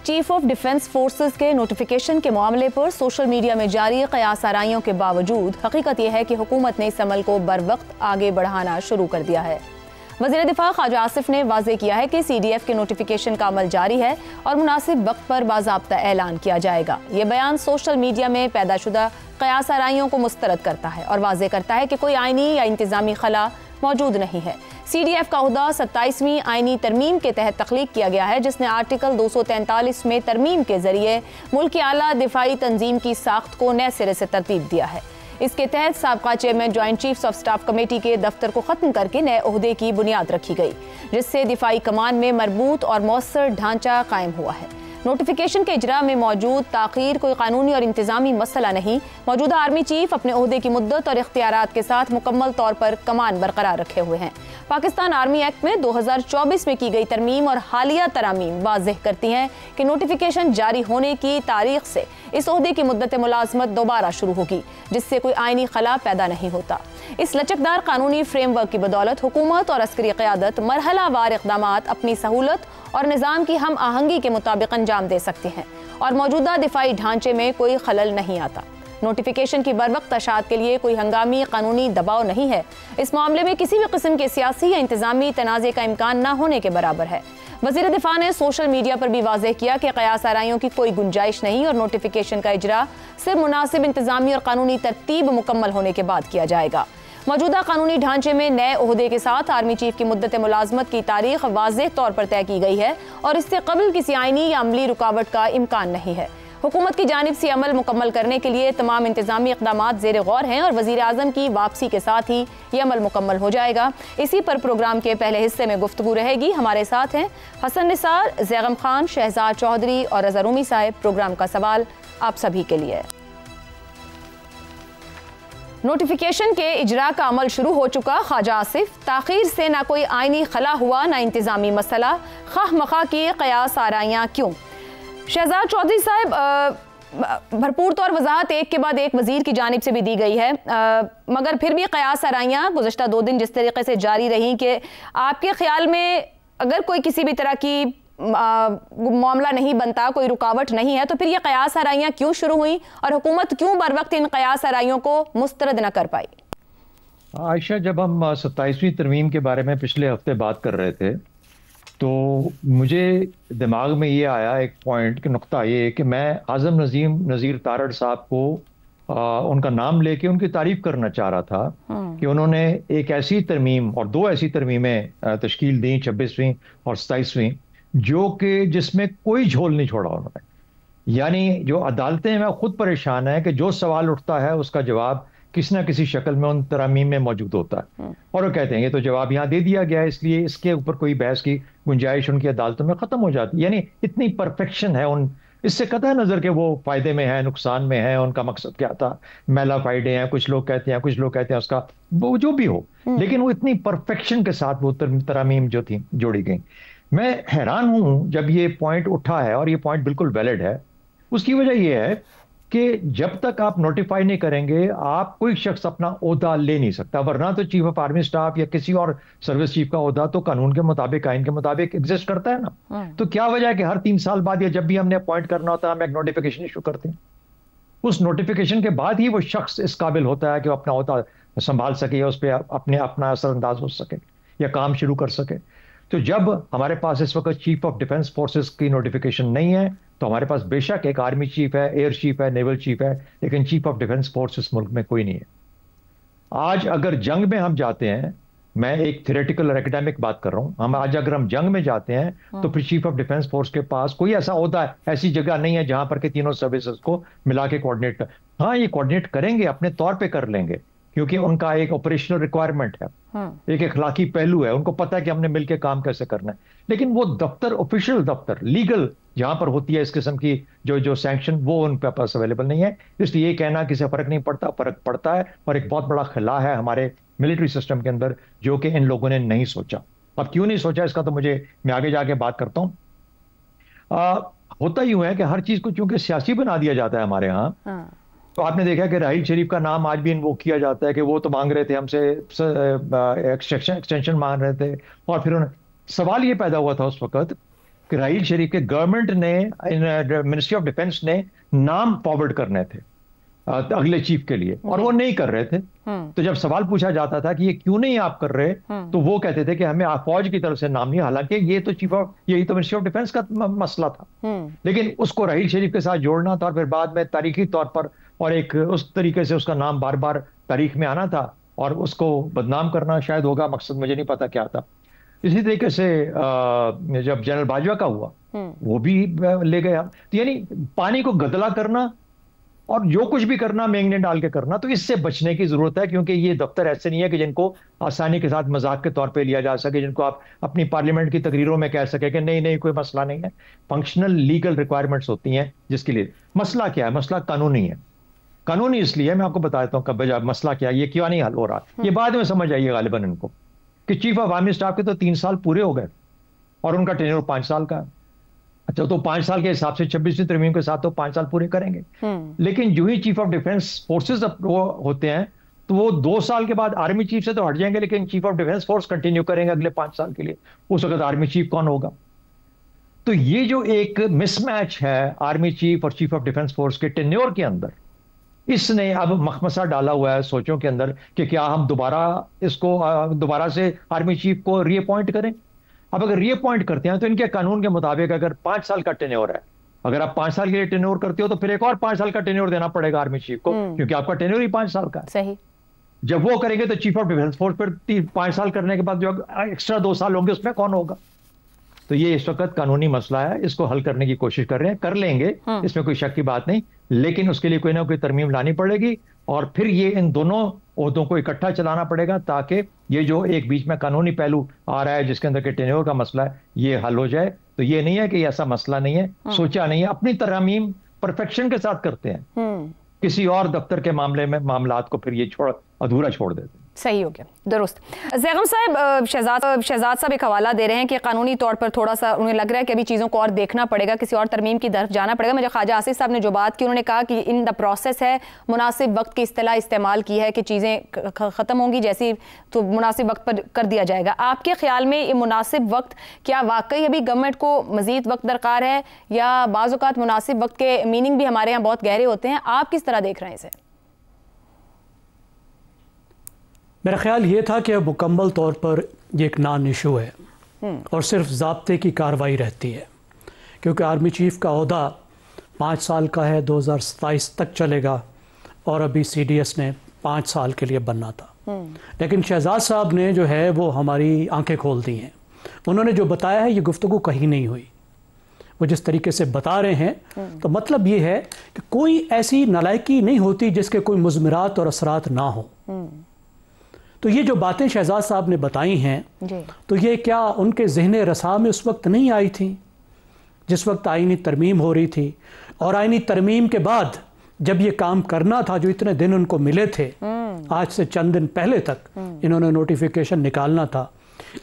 Chief of defence forces کے notification کے معاملے پر سوشل میڈیا میں جاری قیاس آرائیوں کے باوجود حقیقت یہ ہے کہ حکومت نے اس عمل کو بروقت آگے بڑھانا شروع کر دیا ہے۔ وزیر دفاع خواجہ آصف نے واضح کیا ہے کہ سی ڈی ایف کے نوٹیفیکیشن کا عمل جاری ہے اور مناسب وقت پر باضابطہ اعلان کیا جائے گا۔ یہ بیان سوشل میڈیا میں پیدا شدہ قیاس آرائیوں کو مسترد کرتا ہے اور واضح کرتا ہے کہ کوئی آئینی یا انتظامی خلا موجود نہیں ہے۔ سی ڈی ایف کا عہدہ 27ویں آئینی ترمیم کے تحت تخلیق کیا گیا ہے، جس نے آرٹیکل 243 میں ترمیم کے ذریعے ملک کی اعلیٰ دفاعی تنظیم کی ساخت کو نئے سرے سے ترتیب دیا ہے۔ اس کے تحت سابقہ chairman joint chiefs of staff committee کے دفتر کو ختم کر کے نئے عہدے کی بنیاد رکھی گئی، جس سے دفاعی کمان میں مربوط اور مؤثر ڈھانچہ قائم ہوا ہے۔ نوٹیفیکیشن کے اجراء میں موجود تاخیر کوئی قانونی اور انتظامی مسئلہ نہیں۔ موجودہ آرمی چیف اپنے عہدے کی مدت اور اختیارات کے ساتھ مکمل طور پر کمان برقرار رکھے ہوئے ہیں۔ پاکستان آرمی ایکٹ میں 2024 میں کی گئی ترمیم اور حالیہ ترامیم واضح کرتی ہیں کہ نوٹیفیکیشن جاری ہونے کی تاریخ سے اس عہدے کی مدت ملازمت دوبارہ شروع ہوگی، جس سے کوئی آئینی خلا پیدا نہیں ہوتا۔ اس لچکدار قانونی فریم ورک کی بدولت حکومت اور عسکری قیادت مرحلہ وار اقدامات اپنی سہولت اور نظام کی ہم آہنگی کے مطابق انجام دے سکتی ہیں اور موجودہ دفاعی ڈھانچے میں کوئی خلل نہیں آتا۔ نوٹیفیکیشن کی بروقت اشاعت کے لیے کوئی ہنگامی قانونی دباؤ نہیں ہے۔ اس معاملے میں کسی بھی قسم کے سیاسی یا انتظامی تنازع کا امکان نہ ہونے کے برابر ہے۔ وزیر دفاع نے سوشل میڈیا پر بھی واضح کیا کہ قیاس آرائیوں کی کوئی گنجائش نہیں اور نوٹیفیکیشن کا اجراء صرف مناسب انتظامی اور قانونی ترتیب مکمل ہونے کے بعد کیا جائے گا۔ موجودہ قانونی ڈھانچے میں نئے عہدے کے ساتھ آرمی چیف کی مدت ملازمت کی تاریخ واضح طور پر طے کی گئی ہے اور اس سے قبل کسی آئینی یا عملی رکاوٹ کا امکان نہیں ہے۔ حکومت کی جانب سے عمل مکمل کرنے کے لیے تمام انتظامی اقدامات زیر غور ہیں اور وزیر اعظم کی واپسی کے ساتھ ہی یہ عمل مکمل ہو جائے گا۔ اسی پر پروگرام کے پہلے حصے میں گفتگو رہے گی۔ ہمارے ساتھ ہیں حسن نثار، زیغم خان، شہزاد چودھری اور رضا رومی صاحب۔ پروگرام کا سوال آپ سبھی کے لیے۔ نوٹیفیکیشن کے اجراء کا عمل شروع ہو چکا، خواجہ آصف، تاخیر سے نہ کوئی آئینی خلا ہوا نہ انتظامی مسئلہ، خواہ مخواہ کی قیاس آرائیاں کیوں؟ شہزاد چودھری صاحب، بھرپور طور وضاحت ایک کے بعد ایک وزیر کی جانب سے بھی دی گئی ہے، مگر پھر بھی قیاس آرائیاں گزشتہ 2 دن جس طریقے سے جاری رہیں کہ آپ کے خیال میں اگر کوئی کسی بھی طرح کی معاملہ نہیں بنتا، کوئی رکاوٹ نہیں ہے، تو پھر یہ قیاس آرائیاں کیوں شروع ہوئیں اور حکومت کیوں بر وقت ان قیاس آرائیوں کو مسترد نہ کر پائی؟ عائشہ، جب ہم 27ویں ترمیم کے بارے میں پچھلے ہفتے بات کر رہے تھے تو مجھے دماغ میں یہ آیا ایک پوائنٹ کہ نقطہ یہ کہ میں اعظم نذیر تارڑ صاحب کو ان کا نام لے کے ان کی تعریف کرنا چاہ رہا تھا کہ انہوں نے ایک ایسی ترمیم اور 2 ایسی ترمیمیں تشکیل دیں، 26ویں اور 27ویں، جو کہ جس میں کوئی جھول نہیں چھوڑا انہوں نے۔ یعنی جو عدالتیں میں خود پریشان ہیں کہ جو سوال اٹھتا ہے اس کا جواب کسی نہ کسی شکل میں ان ترامیم میں موجود ہوتا ہے، اور وہ کہتے ہیں یہ تو جواب یہاں دے دیا گیا ہے، اس لیے اس کے اوپر کوئی بحث کی گنجائش ان کی عدالتوں میں ختم ہو جاتی ہے۔ یعنی اتنی پرفیکشن ہے ان، اس سے قطع نظر کہ وہ فائدے میں ہے، نقصان میں ہے، ان کا مقصد کیا تھا، میلا فائدے ہیں، کچھ لوگ کہتے ہیں، کچھ لوگ کہتے ہیں اس کا وہ جو بھی ہو، لیکن وہ اتنی پرفیکشن کے ساتھ وہ ترامیم جو تھی جوڑی گئیں۔ میں حیران ہوں جب یہ پوائنٹ اٹھا ہے، اور یہ پوائنٹ بالکل ویلڈ ہے۔ اس کی وجہ یہ ہے کہ جب تک آپ نوٹیفائی نہیں کریں گے، آپ کوئی شخص اپنا عہدہ لے نہیں سکتا، ورنہ تو چیف آف آرمی سٹاف یا کسی اور سروس چیف کا عہدہ تو قانون کے مطابق، آئین کے مطابق ایگزسٹ کرتا ہے نا۔ تو کیا وجہ ہے کہ ہر 3 سال بعد یا جب بھی ہم نے اپوائنٹ کرنا ہوتا ہے ہم ایک نوٹیفیکیشن ایشو کرتے ہیں؟ اس نوٹیفیکیشن کے بعد ہی وہ شخص اس قابل ہوتا ہے کہ وہ اپنا عہدہ سنبھال سکے یا اس پہ اپنا اثر انداز ہو سکے یا کام شروع کر سکے۔ تو جب ہمارے پاس اس وقت چیف آف ڈیفنس فورسز کی نوٹیفیکیشن نہیں ہے تو ہمارے پاس بے شک ایک آرمی چیف ہے، ایئر چیف ہے، نیول چیف ہے، لیکن چیف آف ڈیفنس فورسز ملک میں کوئی نہیں ہے۔ آج اگر جنگ میں ہم جاتے ہیں، میں ایک تھیوریٹیکل اور اکیڈیمک بات کر رہا ہوں، آج اگر ہم جنگ میں جاتے ہیں تو پھر چیف آف ڈیفنس فورس کے پاس کوئی ایسا عہدہ، ایسی جگہ نہیں ہے جہاں پر کہ تینوں سروسز کو ملا کے کوآرڈینیٹ کر۔ ہاں، یہ کوآرڈینیٹ کریں گے، اپنے طور پہ کر لیں گے، کیونکہ ان کا ایک آپریشنل ریکوائرمنٹ ہے، ایک اخلاقی پہلو ہے، ان کو پتہ ہے کہ ہم نے مل کے کام کیسے کرنا ہے۔ لیکن وہ دفتر، آفیشیل دفتر، لیگل جہاں پر ہوتی ہے اس قسم کی جو سینکشن، وہ ان کے پاس اویلیبل نہیں ہے۔ اس لیے یہ کہنا کسی فرق نہیں پڑتا، فرق پڑتا ہے، اور ایک بہت بڑا خلا ہے ہمارے ملٹری سسٹم کے اندر جو کہ ان لوگوں نے نہیں سوچا۔ اب کیوں نہیں سوچا اس کا تو میں آگے جا کے بات کرتا ہوں۔ ہوتا یوں ہے کہ ہر چیز کو چونکہ سیاسی بنا دیا جاتا ہے ہمارے ہاں، تو آپ نے دیکھا کہ راحیل شریف کا نام آج بھی انووک کیا جاتا ہے کہ وہ تو مانگ رہے تھے ہم سے ایکسٹینشن مانگ رہے تھے، اور پھر سوال یہ پیدا ہوا تھا اس وقت کہ راحیل شریف کے گورنمنٹ نے منسٹری آف ڈیفنس نے نام فارورڈ کرنے تھے اگلے چیف کے لیے اور وہ نہیں کر رہے تھے. تو جب سوال پوچھا جاتا تھا کہ یہ کیوں نہیں آپ کر رہے تو وہ کہتے تھے کہ ہمیں فوج کی طرف سے نام نہیں, حالانکہ یہ تو یہی تو منسٹری آف ڈیفنس کا مسئلہ تھا. لیکن اس کو راحیل شریف کے ساتھ جوڑنا تھا اور پھر بعد میں تاریخی طور پر اور ایک اس طریقے سے اس کا نام بار بار تاریخ میں آنا تھا اور اس کو بدنام کرنا شاید ہوگا مقصد, مجھے نہیں پتا کیا تھا. اسی طریقے سے جب جنرل باجوہ کا ہوا وہ بھی لے گیا. تو یعنی پانی کو گدلا کرنا اور جو کچھ بھی کرنا مینگنے ڈال کے کرنا, تو اس سے بچنے کی ضرورت ہے, کیونکہ یہ دفتر ایسے نہیں ہے کہ جن کو آسانی کے ساتھ مذاق کے طور پہ لیا جا سکے, جن کو آپ اپنی پارلیمنٹ کی تقریروں میں کہہ سکے کہ نہیں کوئی مسئلہ نہیں ہے. فنکشنل لیگل ریکوائرمنٹس ہوتی ہیں جس کے لیے. مسئلہ کیا ہے؟ مسئلہ قانونی ہے. قانونی اس لیے میں آپ کو بتاتا ہوں کب مسئلہ کیا ہے, یہ کیوں نہیں حل ہو رہا. یہ بعد میں سمجھ آئیے غالباً ان کو کہ چیف آف آرمی اسٹاف کے تو 3 سال پورے ہو گئے اور ان کا ٹینیور 5 سال کا ہے. اچھا تو 5 سال کے حساب سے 26ویں ترمیم کے ساتھ تو 5 سال پورے کریں گے. لیکن جو ہی چیف آف ڈیفنس فورسز ہوتے ہیں تو وہ 2 سال کے بعد آرمی چیف سے تو ہٹ جائیں گے, لیکن chief of defence force continue کریں گے اگلے 5 سال کے لیے. اس وقت آرمی چیف کون ہوگا؟ تو یہ جو ایک مس میچ ہے آرمی چیف اور چیف آف ڈیفنس فورس کے ٹینیور کے اندر, اس نے اب مخمصہ ڈالا ہوا ہے سوچوں کے اندر کہ کیا ہم دوبارہ سے آرمی چیف کو ری اپوائنٹ کریں. اب اگر ری اپوائنٹ کرتے ہیں تو ان کے قانون کے مطابق اگر 5 سال کا ٹینیور ہے, اگر آپ 5 سال کے لیے ٹینیور کرتے ہو تو پھر ایک اور 5 سال کا ٹینیور دینا پڑے گا آرمی چیف کو, کیونکہ آپ کا ٹینیور ہی 5 سال کا ہے. صحیح. جب وہ کریں گے تو چیف آف ڈیفنس فورس پر 5 سال کرنے کے بعد جو ایکسٹرا 2 سال ہوں گے اس میں کون ہوگا؟ تو یہ اس وقت قانونی مسئلہ ہے, اس کو حل کرنے کی کوشش کر رہے ہیں, کر لیں گے, اس میں کوئی شک کی بات نہیں, لیکن اس کے لیے کوئی نہ کوئی ترمیم لانی پڑے گی اور پھر یہ ان دونوں عہدوں کو اکٹھا چلانا پڑے گا تاکہ یہ جو ایک بیچ میں قانونی پہلو آ رہا ہے جس کے اندر کہ ٹینیور کا مسئلہ ہے یہ حل ہو جائے. تو یہ نہیں ہے کہ یہ ایسا مسئلہ نہیں ہے, سوچا نہیں ہے, اپنی ترمیم پرفیکشن کے ساتھ کرتے ہیں, کسی اور دفتر کے معاملات کو پھر یہ ادھورا چھوڑ دیتے ہیں. صحیح ہو گیا, درست. زیغم صاحب, شہزاد صاحب ایک حوالہ دے رہے ہیں کہ قانونی طور پر تھوڑا سا انہیں لگ رہا ہے کہ ابھی چیزوں کو اور دیکھنا پڑے گا, کسی اور ترمیم کی طرف جانا پڑے گا. مجھے خواجہ آصف صاحب نے جو بات کی انہوں نے کہا کہ ان دا پروسیس ہے, مناسب وقت کی اصطلاح استعمال کی ہے کہ چیزیں ختم ہوں گی جیسی تو مناسب وقت پر کر دیا جائے گا. آپ کے خیال میں یہ مناسب وقت کیا واقعی ابھی گورنمنٹ کو مزید وقت درکار ہے, یا بعض اوقات مناسب وقت کے میننگ بھی ہمارے یہاں بہت گہرے ہوتے ہیں؟ آپ کس طرح دیکھ رہے ہیں اسے؟ میرا خیال یہ تھا کہ مکمل طور پر یہ ایک نان ایشو ہے اور صرف ضابطے کی کارروائی رہتی ہے, کیونکہ آرمی چیف کا عہدہ 5 سال کا ہے, 2027 تک چلے گا اور ابھی سی ڈی ایس نے 5 سال کے لیے بننا تھا. لیکن شہزاد صاحب نے جو ہے وہ ہماری آنکھیں کھول دی ہیں. انہوں نے جو بتایا ہے یہ گفتگو کہیں نہیں ہوئی. وہ جس طریقے سے بتا رہے ہیں تو مطلب یہ ہے کہ کوئی ایسی نالائکی نہیں ہوتی جس کے کوئی مضمرات اور اثرات نہ ہوں. تو یہ جو باتیں شہزاد صاحب نے بتائی ہیں تو یہ کیا ان کے ذہن رسا میں اس وقت نہیں آئی تھی جس وقت آئینی ترمیم ہو رہی تھی؟ اور آئینی ترمیم کے بعد جب یہ کام کرنا تھا جو اتنے دن ان کو ملے تھے, آج سے چند دن پہلے تک انہوں نے نوٹیفیکیشن نکالنا تھا,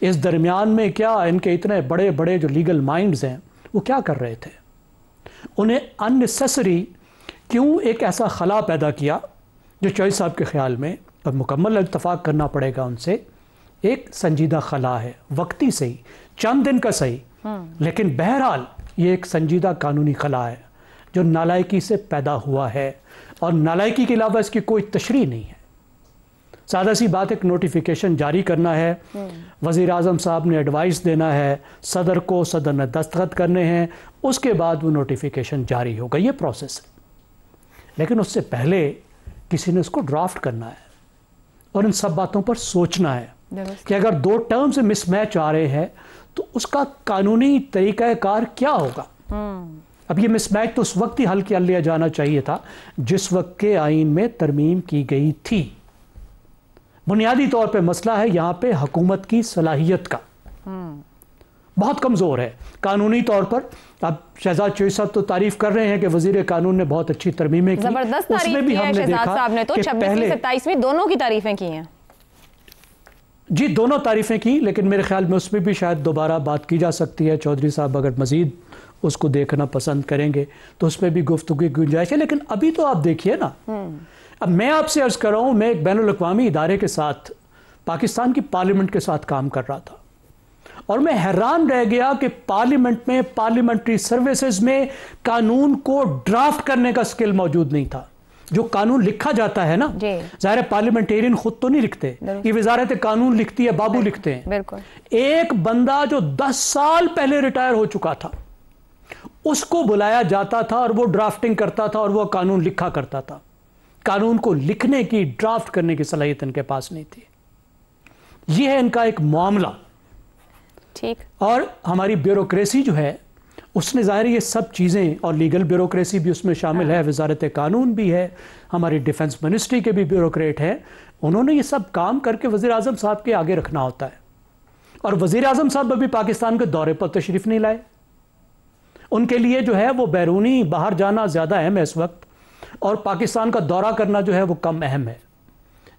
اس درمیان میں کیا ان کے اتنے بڑے بڑے جو لیگل مائنڈز ہیں وہ کیا کر رہے تھے؟ انہیں اننیسیسری کیوں ایک ایسا خلا پیدا کیا جو چوہدری صاحب کے خیال میں, اور مکمل اتفاق کرنا پڑے گا ان سے, ایک سنجیدہ خلا ہے, وقتی صحیح, چند دن کا صحیح, لیکن بہرحال یہ ایک سنجیدہ قانونی خلا ہے جو نالائکی سے پیدا ہوا ہے اور نالائکی کے علاوہ اس کی کوئی تشریح نہیں ہے. سادہ سی بات, ایک نوٹیفیکیشن جاری کرنا ہے, وزیر اعظم صاحب نے ایڈوائس دینا ہے, صدر کو, صدر نے دستخط کرنے ہیں, اس کے بعد وہ نوٹیفیکیشن جاری ہوگا, یہ پروسیس ہے. لیکن اس سے پہلے کسی نے اس کو ڈرافٹ کرنا ہے اور ان سب باتوں پر سوچنا ہے کہ اگر 2 ٹرم سے مس میچ آ رہے ہیں تو اس کا قانونی طریقہ کار کیا ہوگا. اب یہ مس میچ تو اس وقت ہی حل کیا لیا جانا چاہیے تھا جس وقت کے آئین میں ترمیم کی گئی تھی. بنیادی طور پہ مسئلہ ہے یہاں پہ حکومت کی صلاحیت کا, بہت کمزور ہے قانونی طور پر. اب شہزاد چوہدری صاحب تو تعریف کر رہے ہیں کہ وزیر قانون نے بہت اچھی ترمیمیں کی, زبردست تعریف کی ہے شہزاد صاحب نے, تو 26ویں 27ویں دونوں کی تعریفیں کی ہیں. جی دونوں تعریفیں کی, لیکن میرے خیال میں اس میں بھی شاید دوبارہ بات کی جا سکتی ہے. چوہدری صاحب اگر مزید اس کو دیکھنا پسند کریں گے تو اس میں بھی گفتگو کی گنجائش ہے. لیکن ابھی تو آپ دیکھیے نا, اب میں آپ سے عرض کر رہا ہوں, میں ایک بین الاقوامی ادارے کے ساتھ پاکستان کی پارلیمنٹ کے ساتھ کام کر رہا تھا اور میں حیران رہ گیا کہ پارلیمنٹ میں پارلیمنٹری سروسز میں قانون کو ڈرافٹ کرنے کا سکل موجود نہیں تھا. جو قانون لکھا جاتا ہے نا, ظاہر پارلیمنٹیرین خود تو نہیں لکھتے, یہ وزارت قانون لکھتی ہے, بابو لکھتے ہیں. ایک بندہ جو 10 سال پہلے ریٹائر ہو چکا تھا اس کو بلایا جاتا تھا اور وہ ڈرافٹنگ کرتا تھا اور وہ قانون لکھا کرتا تھا. قانون کو لکھنے کی, ڈرافٹ کرنے کی صلاحیت ان کے پاس نہیں تھی. یہ ہے ان کا ایک معاملہ. ٹھیک. اور ہماری بیوروکریسی جو ہے اس نے ظاہر یہ سب چیزیں, اور لیگل بیوروکریسی بھی اس میں شامل ہے, وزارت قانون بھی ہے, ہماری ڈیفنس منسٹری کے بھی بیوروکریٹ ہیں, انہوں نے یہ سب کام کر کے وزیر اعظم صاحب کے آگے رکھنا ہوتا ہے. اور وزیر اعظم صاحب ابھی پاکستان کے دورے پر تشریف نہیں لائے. ان کے لیے جو ہے وہ بیرونی باہر جانا زیادہ اہم ہے اس وقت, اور پاکستان کا دورہ کرنا جو ہے وہ کم اہم ہے,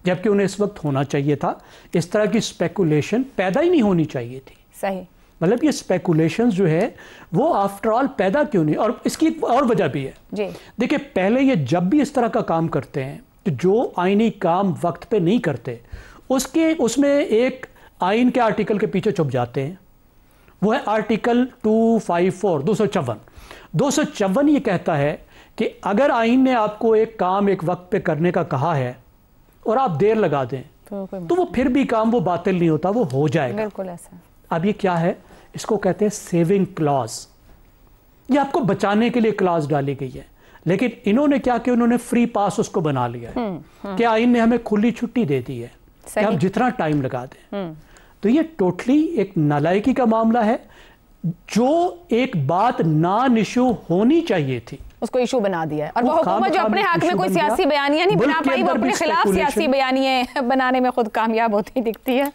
جبکہ انہیں اس وقت ہونا چاہیے تھا. اس طرح کی سپیکولیشن پیدا ہی نہیں ہونی چاہیے تھی. صحیح. مطلب یہ سپیکولیشنز جو ہے وہ آفٹر آل پیدا کیوں نہیں؟ اور اس کی ایک اور وجہ بھی ہے. جی دیکھیں, پہلے یہ جب بھی اس طرح کا کام کرتے ہیں جو آئینی کام وقت پہ نہیں کرتے, اس میں ایک آئین کے آرٹیکل کے پیچھے چھپ جاتے ہیں. وہ ہے آرٹیکل 254 254 یہ کہتا ہے کہ اگر آئین نے آپ کو ایک کام ایک وقت پہ کرنے کا کہا ہے اور آپ دیر لگا دیں تو وہ پھر بھی کام وہ باطل نہیں ہوتا, وہ ہو جائے گا. بالکل ایسا. اب یہ کیا ہے, اس کو کہتے ہیں سیونگ کلاز. یہ آپ کو بچانے کے لیے کلاز ڈالی گئی ہے, لیکن انہوں نے کیا کہ انہوں نے فری پاس اس کو بنا لیا ہے کہ آئین نے ہمیں کھلی چھٹی دے دی ہے کہ آپ جتنا ٹائم لگا دیں. تو یہ ٹوٹلی ایک نالائکی کا معاملہ ہے. جو ایک بات نان ایشو ہونی چاہیے تھی اس کو ایشو بنا دیا ہے, اور وہ حکومت جو اپنے حق میں کوئی سیاسی بیانیاں نہیں بنا پائی, وہ اپنے خلاف سیاسی بیانیاں بنانے میں خود کامیاب ہوتی دکھتی ہے.